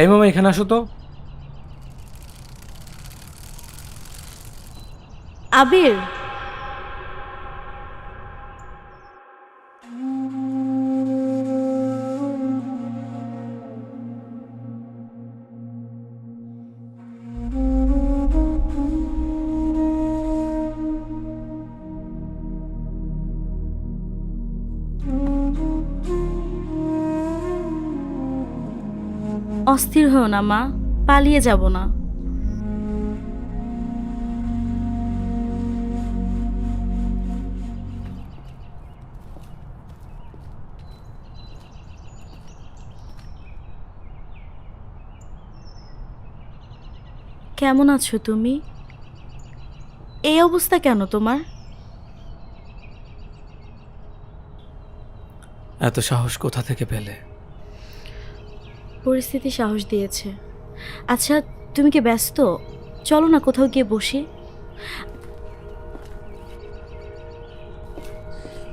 এই মামা এখানে আসো তো। আবির, অস্থির হও না মা, পালিয়ে যাব না। কেমন আছো তুমি? এই অবস্থা কেন তোমার? এত সাহস কোথা থেকে পেলে? পরিস্থিতি সাহস দিয়েছে। আচ্ছা, তুমি কি ব্যস্ত? চলো না কোথাও গিয়ে বসি।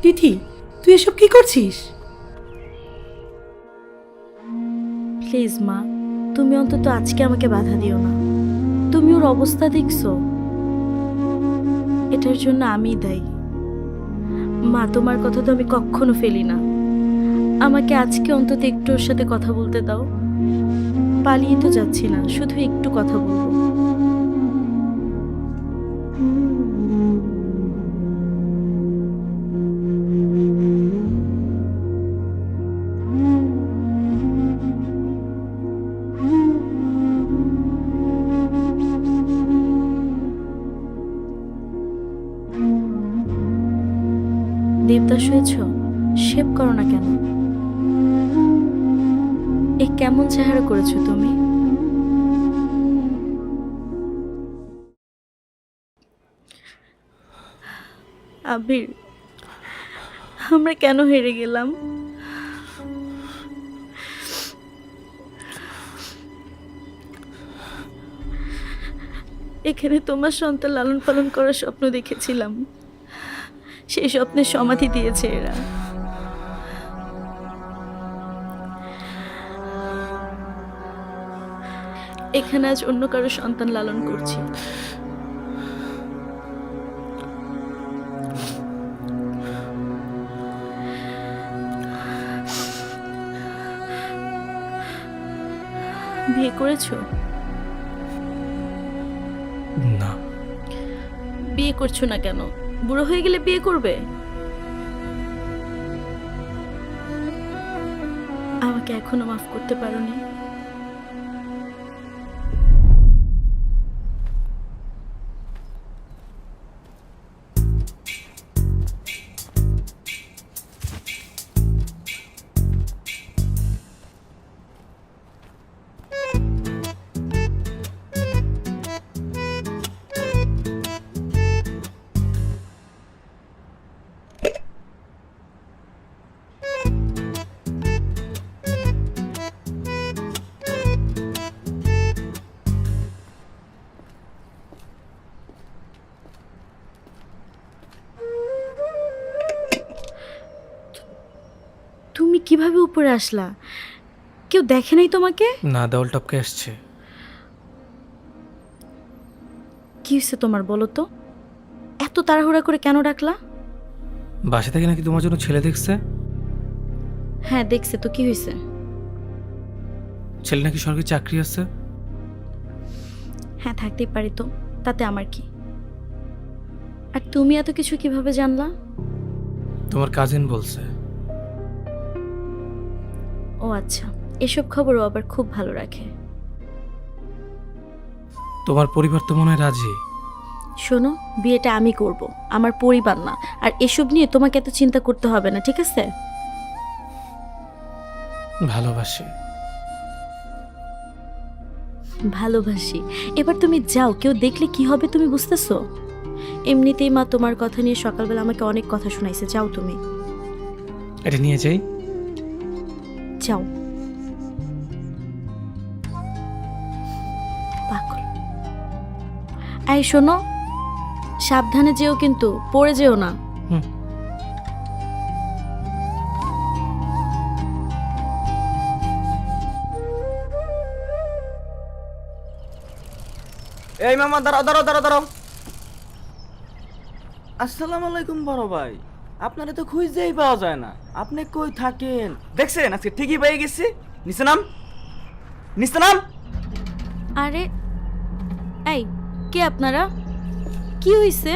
তিথি, তুই এসব কি করছিস? প্লিজ মা, তুমি অন্তত আজকে আমাকে বাধা দিও না। তুমি ওর অবস্থা দেখছো, এটার জন্য আমিই দায়ী। মা, তোমার কথা তো আমি কখনো ফেলি না। আমাকে আজকে অন্তত একটু ওর সাথে কথা বলতে দাও। পালিয়ে তো যাচ্ছি না, শুধু একটু কথা বলবো। দেবদাস হয়েছ, শেভ করো না কেন? এ কেমন চেহারা করেছো তুমি? আবির, আমরা কেন হেরে গেলাম? এখানে তোমার সন্তান লালন পালন করার স্বপ্ন দেখেছিলাম, সেই স্বপ্নের সমাধি দিয়েছে এরা। এখানে আজ অন্য কারো সন্তান লালন করছি। বিয়ে করেছো? না। বিয়ে করছো না কেন? বুড়ো হয়ে গেলে বিয়ে করবে? আমাকে এখনো মাফ করতে পারোনি? তুমি কিভাবে উপরে আসলা? কেউ দেখে নাই তোমাকে? না, দেওয়াল টপকে আসছে। কি হয়েছে তোমার, বলো তো? এত তাড়াহুড়া করে কেন ডাকলা? বাসা থেকে নাকি তোমার জন্য ছেলে দেখছে। হ্যাঁ দেখছে তো, কি হয়েছে? ছেলে নাকি সরকারি চাকরি আছে। হ্যাঁ থাকতেই পারি তো, তাতে আমার কি? আর তুমি এত কিছু কিভাবে জানলা? তোমার কাজিন বলছে। ও আচ্ছা, এসব খবরও আবার খুব ভালো রাখে। তোমার পরিবার তো মনে হয় রাজি। শোনো, বিয়েটা আমি করব, আমার পরিবার না। আর এসব নিয়ে তোমাকে এত চিন্তা করতে হবে না, ঠিক আছে? ভালোবাসি। ভালোবাসি? এবার তুমি যাও, কেউ দেখলে কি হবে তুমি বুঝতেছো? এমনিতেই মা তোমার কথা নিয়ে সকালবেলা আমাকে অনেক কথা শোনাইছে। যাও তুমি, এটা নিয়ে যাই। যাও। পাগল। এই শোনো, সাবধানে যেও কিন্তু, পড়ে যেও না। হুম। এই মামা দাঁড়াও দাঁড়াও দাঁড়াও দাঁড়াও। আসসালামু আলাইকুম বড় ভাই, আপনারা তো খুঁজেই পাওয়া যায় না, আপনি কই থাকেন? দেখছেন আজকে ঠিকই পেয়ে গেছি। নিচে নাম, নিচে নাম। আরে এই, কে আপনারা? কি হইছে?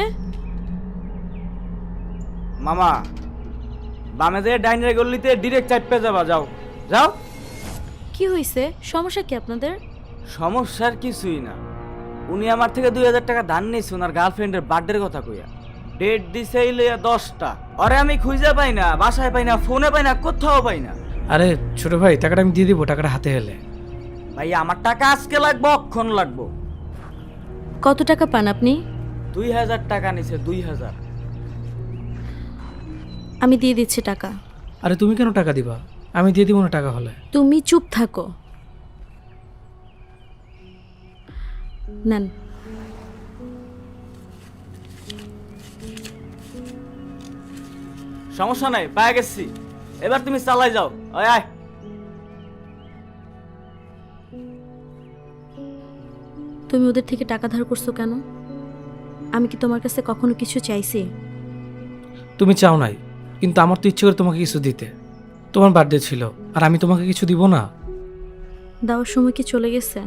মামা বামে যে ডাইনের গল্লিতে ডিরেক্ট চাপে যাবা, যাও যাও। কি হইছে? সমস্যা কি আপনাদের? সমস্যার কিছুই না, উনি আমার থেকে 2000 টাকা ধার নিয়েছে ওনার গার্লফ্রেন্ডের বার্থডের কথা কইয়া। ডেট দিছে লইয়া 10টা, আরে আমি খুঁজে পাই না, বাসায় পাই না, ফোনে পাই না, কোথাও পাই না। আরে ছোট ভাই, টাকাটা আমি দিয়ে দিব, টাকাটা হাতে এলে। ভাই আমার টাকা আজকে লাগবো, অক্ষণ লাগবো। কত টাকা পান আপনি? 2000 টাকা নিছে, 2000। আমি দিয়ে দিচ্ছি টাকা। আরে তুমি কেন টাকা দিবা? আমি দিয়ে দিব না টাকা হলে। তুমি চুপ থাকো। নেন। সমস্যা নাই, পায়ে গেছি, এবার তুমি চালাই যাও। ওই আয়। তুমি ওদের থেকে টাকা ধার করছো কেন? আমি কি তোমার কাছে কখনো কিছু চাইছি? তুমি চাও নাই, কিন্তু আমার তো ইচ্ছে করে তোমাকে কিছু দিতে। তোমার বার্থডে ছিল, আর আমি তোমাকে কিছু দিব না? দেওয়ার সময় কি চলে গেছে?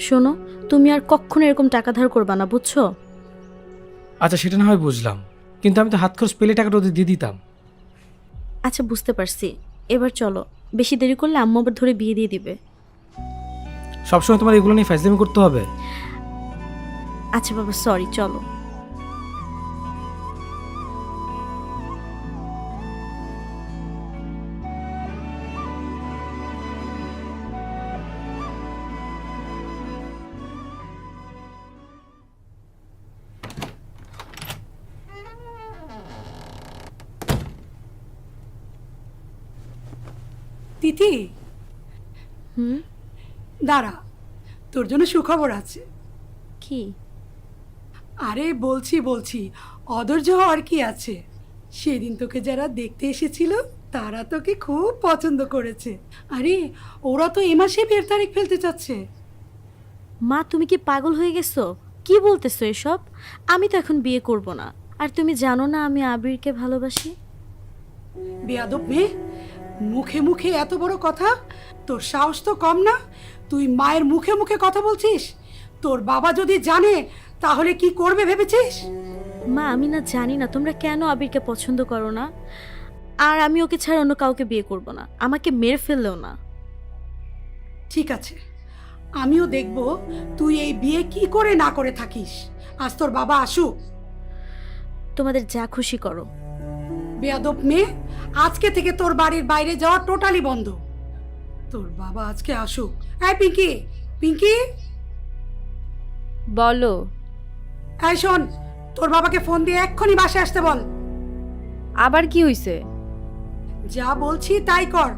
শোনো, তুমি আর কখনো এরকম টাকা ধার করবা না, বুঝছো? আচ্ছা সেটা না হয় বুঝলাম, কিন্তু আমি তো হাত খরচ পেলে টাকাটা ওদের দিয়ে দিতাম। আচ্ছা বুঝতে পারছি, এবার চলো, বেশি দেরি করলে আম্মু আবার ধরে বিয়ে দিয়ে দিবে। সবসময় তোমার এগুলো নিয়ে ফাইজলামি করতে হবে? আচ্ছা বাবা, সরি, চলো। তিথি, হুম? দাঁড়া, তোর জন্য সুখবর আছে। কি? আরে বলছি অধৈর্য হওয়ার কি আছে? সেদিন তোকে যারা দেখতে এসেছিল তারা তোকে খুব পছন্দ করেছে। আরে ওরা তো এ মাসে বিয়ের তারিখ ফেলতে চাচ্ছে। মা, তুমি কি পাগল হয়ে গেছো? কি বলতেছো এসব? আমি তো এখন বিয়ে করব না। আর তুমি জানো না আমি আবিরকে ভালোবাসি। বেয়াদব মেয়ে, মুখে মুখে এত বড় কথা! তোর সাহস তো কম না, তুই মায়ের মুখে মুখে কথা বলছিস। তোর বাবা যদি জানে তাহলে কি করবে ভেবেছিস? মা, আমি না জানি না তোমরা কেন আবিরকে পছন্দ করো না, আর আমি ওকে ছাড়া অন্য কাউকে বিয়ে করব না, আমাকে মেরে ফেললেও না। ঠিক আছে, আমিও দেখব তুই এই বিয়ে কি করে না করে থাকিস। আজ তোর বাবা আসুক। তোমাদের যা খুশি করো। বেয়াদব মেয়ে, আজকে থেকে তোর বাড়ির বাইরে যাওয়া টোটালি বন্ধ। তোর বাবা আজকে আসুক। এই পিঙ্কি, পিঙ্কি, বলো। এই শোন, তোর বাবাকে ফোন দিয়ে এক্ষুনি বাসায় আসতে বল। আবার কি হইছে? যা বলছি তাই কর।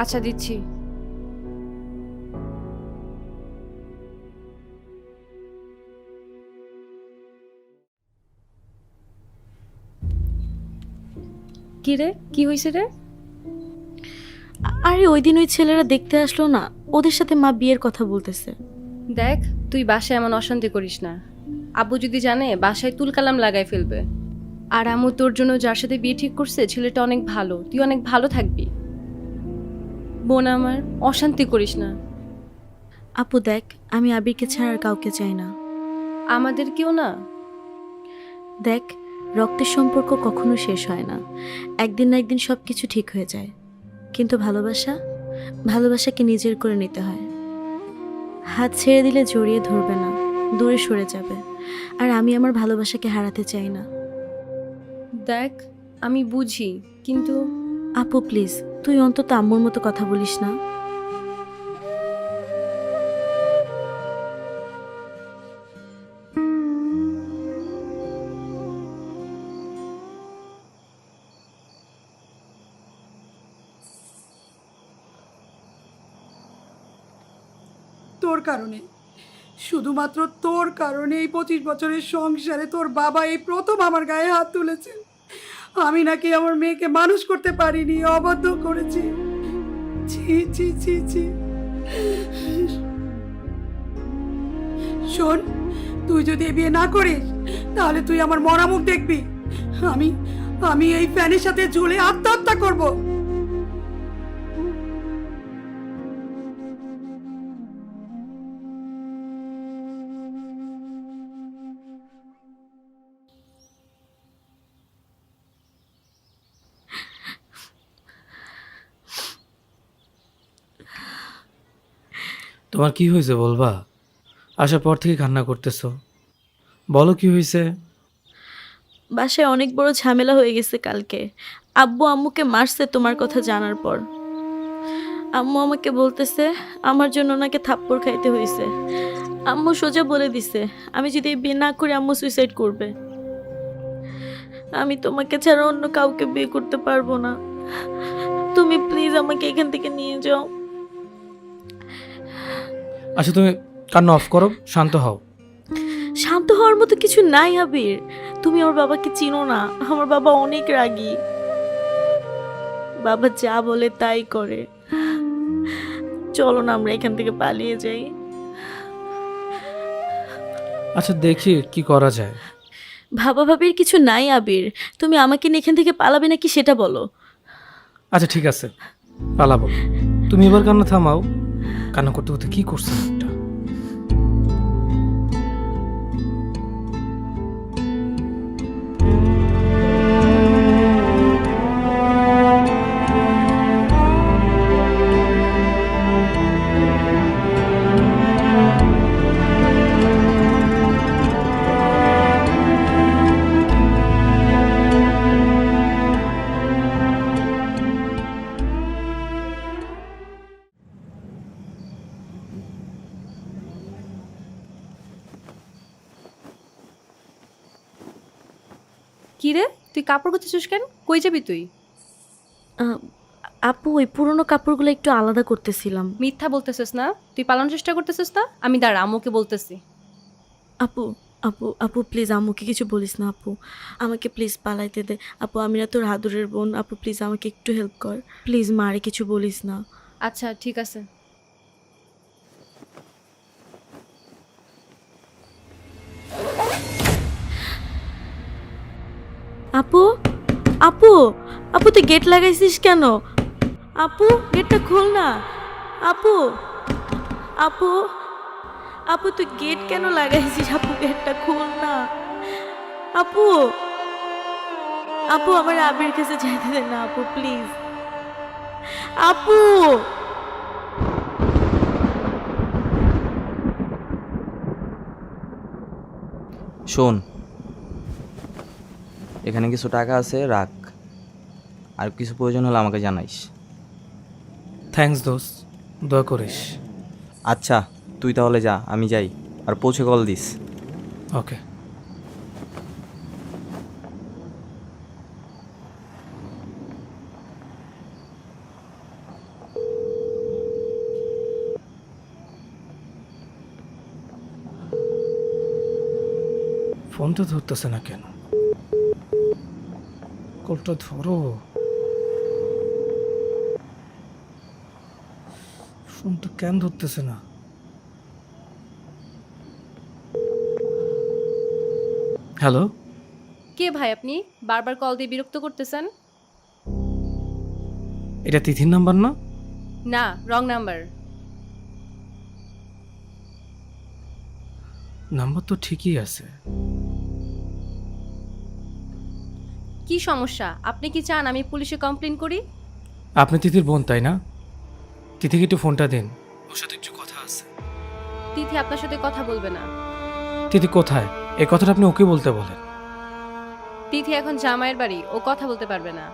আচ্ছা, দিচ্ছি। কি রে, কি হইছে রে? আরে ওই দিন ওই ছেলেরা দেখতে আসলো না, ওদের সাথে মা বিয়ের কথা বলতেছে। দেখ, তুই বাসায় এমন অশান্তি করিস না। আব্বু যদি জানে বাসায় তুলকালাম লাগাই ফেলবে। আর আম্মু তোর জন্য যার সাথে বিয়ে ঠিক করছে ছেলেটা অনেক ভালো, তুই অনেক ভালো থাকবি। বোন আমার, অশান্তি করিস না। আপু দেখ, আমি আবিরকে ছাড়া আর কাউকে চাই না। আমাদের কেউ না। দেখ, রক্তের সম্পর্ক কখনো শেষ হয় না, একদিন না একদিন সব কিছু ঠিক হয়ে যায়। কিন্তু ভালোবাসাকে নিজের করে নিতে হয়। হাত ছেড়ে দিলে জড়িয়ে ধরবে না, দূরে সরে যাবে। আর আমি আমার ভালোবাসাকে হারাতে চাই না। দেখ, আমি বুঝি, কিন্তু আপু প্লিজ, তুই অন্তত আম্মুর মতো কথা বলিস না। তোর কারণে, শুধুমাত্র তোর কারণে এই 25 বছরের সংসারে তোর বাবা এই প্রথম আমার গায়ে হাত তুলেছে। আমি নাকি আমার মেয়েকে মানুষ করতে পারিনি, অবাধ্য করেছি। ছি ছি ছি ছি। শোন, তুই যদি এ বিয়ে না করিস তাহলে তুই আমার মরা মুখ দেখবি। আমি আমি এই ফ্যানের সাথে ঝুলে আত্মহত্যা করব। তোমার কি হয়েছে বলবা? আসার পর থেকে কান্না করতেছো, বলো কি হয়েছে? বাসায় অনেক বড় ঝামেলা হয়ে গেছে কালকে। আব্বু আম্মুকে মারছে তোমার কথা জানার পর। আম্মু আমাকে বলতেছে আমার জন্য ওনাকে থাপ্পড় খাইতে হয়েছে। আম্মু সোজা বলে দিছে আমি যদি এই বিয়ে না করি আম্মু সুইসাইড করবে। আমি তোমাকে ছাড়া অন্য কাউকে বিয়ে করতে পারবো না। তুমি প্লিজ আমাকে এখান থেকে নিয়ে যাও। আচ্ছা তুমি কান্না অফ করো, শান্ত হও। শান্ত হওয়ার মতো কিছু নাই আবির। তুমি ওর বাবাকে চিনো না। আমার বাবা অনেক রাগী। বাবা যা বলে তাই করে। চলো না আমরা এখান থেকে পালিয়ে যাই। আচ্ছা দেখি কি করা যায়। ভাবা ভাবির কিছু নাই আবির। তুমি আমাকে নিয়ে এখান থেকে পালাবে নাকি সেটা বলো। আচ্ছা ঠিক আছে, পালাবো। তুমি এবার কান্না থামাও। কান্না করতে করতে কি করছো একটা? কি রে, তুই কাপড় করতেছিস কেন? কই যাবি তুই? আহ, আপু ওই পুরনো কাপড়গুলো একটু আলাদা করতেছিলাম। মিথ্যা বলতেছিস না? তুই পালানোর চেষ্টা করতেছিস না? আমি দাঁড়া, আম্মুকে বলতেছি। আপু আপু আপু প্লিজ আম্মুকে কিছু বলিস না আপু। আমাকে প্লিজ পালাইতে দে আপু। আমি না তোর হাদুরের বোন। আপু প্লিজ আমাকে একটু হেল্প কর প্লিজ। মারে কিছু বলিস না। আচ্ছা ঠিক আছে। আপু আপু আপু তুই গেট লাগাইছিস কেন? আপু গেটটা খোল না। আপু আপু আপু তুই গেট কেন লাগাইছিস? আপু গেটটা খোল না। আপু আপু আমার আবির কাছে যাইতে দে না আপু প্লিজ। আপু শোন, এখানে কিছু টাকা আছে, রাখ। আর কিছু প্রয়োজন হলে আমাকে জানাইস। থ্যাঙ্কস দোস্ত, দোয়া করিস। আচ্ছা তুই তাহলে যা, আমি যাই। আর পৌঁছে কল দিস। ওকে। ফোনটা ধরতেছে না কেন? কলটা ধরো। ফোনটা কেন ধরতেছে না? হ্যালো, কে ভাই আপনি? বারবার কল দিয়ে বিরক্ত করতেছেন। এটা তিথির নাম্বার না? না, রং নাম্বার। নাম্বার তো ঠিকই আছে। কি সমস্যা? আপনি কি চান আমি পুলিশে কমপ্লেন করি? আপনি তিথির বোন তাই না? তিথিকে একটু ফোনটা দিন, ওর সাথে একটু কথা আছে। তিথি আপনার সাথে কথা বলবে না। তিথি কোথায়? এই কথাটা আপনি ওকে বলতে বলেন। তিথি এখন জামাইয়ের বাড়ি, ও কথা বলতে পারবে না।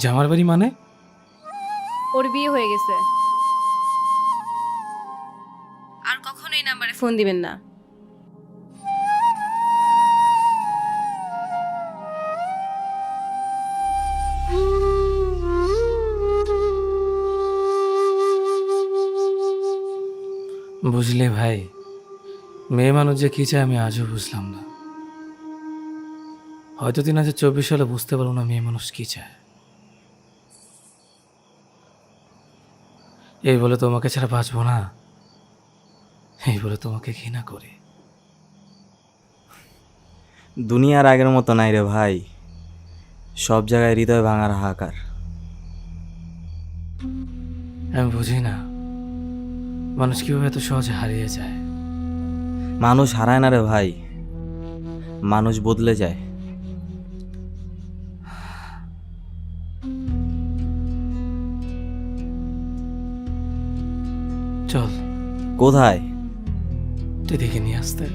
জামার বাড়ি মানে? ওর বিয়ে হয়ে গেছে। আর কখনো এই নাম্বারে ফোন দিবেন না। বুঝলে ভাই, মেয়ে মানুষ যে কি চায় আমি আজও বুঝলাম না। হয়তো 2024 সালে বুঝতে পারবো না মেয়ে মানুষ কি চায়। এই বলে তোমাকে ছাড়া বাঁচবো না, এই বলে তোমাকে ঘৃণা করি। দুনিয়ার আগের মতো নাই রে ভাই, সব জায়গায় হৃদয় ভাঙার হাহাকার। আমি বুঝি না মানুষ কিভাবে এত সহজে হারিয়ে যায়। মানুষ হারায় না রে ভাই, মানুষ বদলে যায়। চল কোথায়? তুই দেখে নিয়ে আসতে।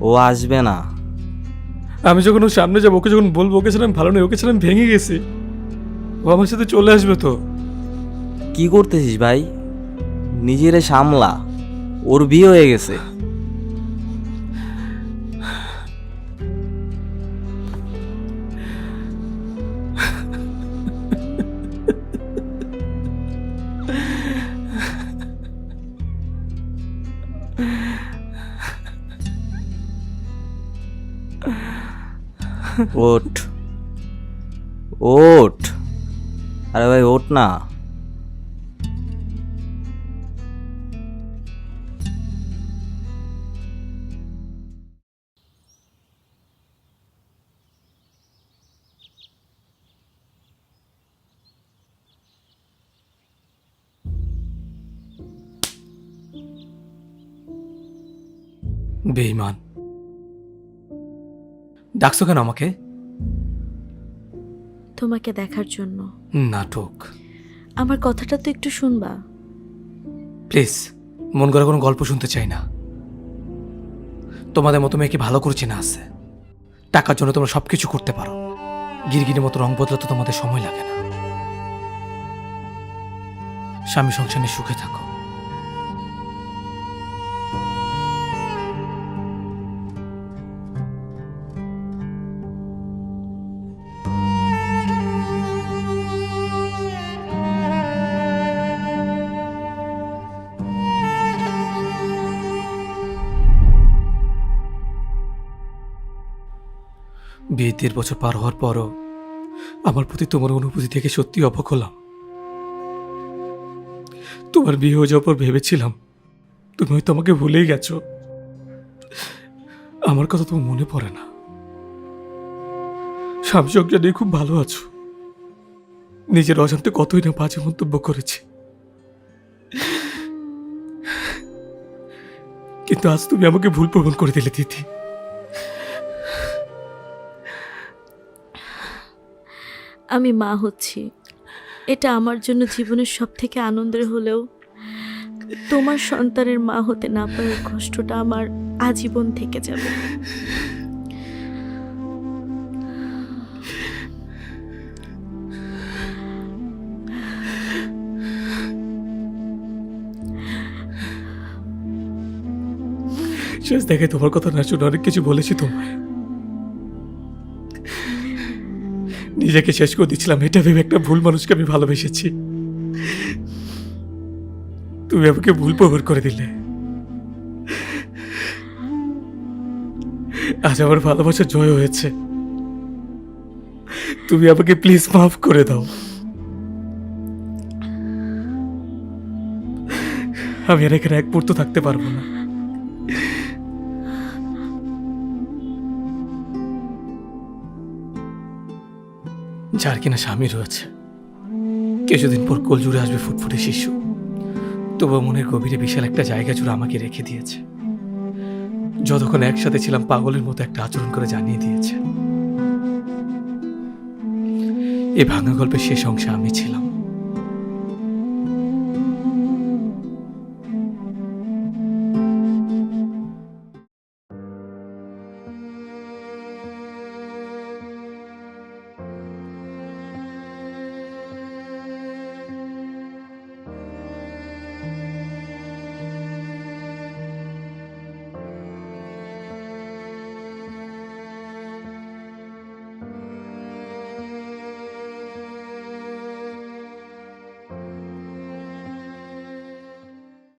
ও আসবে না। আমি যখন ওর সামনে যাবো, ওকে যখন বলবো ওকে ছিলাম ভালো নেই, ওকে ছিলাম ভেঙে গেছি, ও আমার সাথে চলে আসবে তো। কি করতেছিস ভাই? নিজেরে সামলা, ওর বিয়ে হয়ে গেছে। ওঠ ওঠ, আরে ভাই ওঠ না। বেঈমান, ডাকছো কেন আমাকে? তোমাকে দেখার জন্য। নাটক। আমার কথাটা তো একটু শুনবা। প্লিজ, মন করা কোনো গল্প শুনতে চাই না। তোমাদের মতো মেয়েকে ভালো করে চেনা আছে। টাকার জন্য তোমরা সবকিছু করতে পারো, গিরগিরের মতো রং বদলাতে তোমাদের সময় লাগে না। স্বামী সংসার নিয়ে সুখে থাকো। বিয়ে 1.5 বছর পার হওয়ার পরও আমার প্রতি তোমার অনুভূতি থেকে সত্যি অবাক হলাম। তোমার বিয়ে হয়ে যাওয়ার পর ভেবেছিলাম তুমি হয়তো আমাকে ভুলেই গেছো। আমার কথা তোমার মনে পড়ে না। স্বামী সংসার নিয়ে খুব ভালো আছো। নিজের অজান্তে কতই না বাজে মন্তব্য করেছি, কিন্তু আজ তুমি আমাকে ভুল প্রমাণ করে দিলে দিদি। আমি মা হচ্ছি, এটা আমার জন্য জীবনের সব থেকে আনন্দের হলেও তোমার সন্তানের মা হতে না পারার কষ্টটা আমার আজীবন থেকে যাবে। শেষ দেখে তোমার কথা না শুনে অনেক কিছু বলেছি তোমায়। নিজেকে শেষ করে দিচ্ছিলাম এটা ভেবে একটা ভুল মানুষকে আমি ভালোবেসেছি। তুমি আমাকে ভুল প্রমাণ করে দিলে। আজ আমার ভালোবাসা জয় হয়েছে। তুমি আমাকে প্লিজ মাফ করে দাও। আমি আর এখানে এক মুহূর্ত থাকতে পারবো না। যার কিনা স্বামী রয়েছে, কিছুদিন পর কোল জুড়ে আসবে ফুটফুটে শিশু, তবু মনের গভীরে বিশাল একটা জায়গা জুড়ে আমাকে রেখে দিয়েছে। যতক্ষণ একসাথে ছিলাম পাগলের মতো একটা আচরণ করে জানিয়ে দিয়েছে। এই ভাঙা গল্পের শেষ অংশে আমি ছিলাম।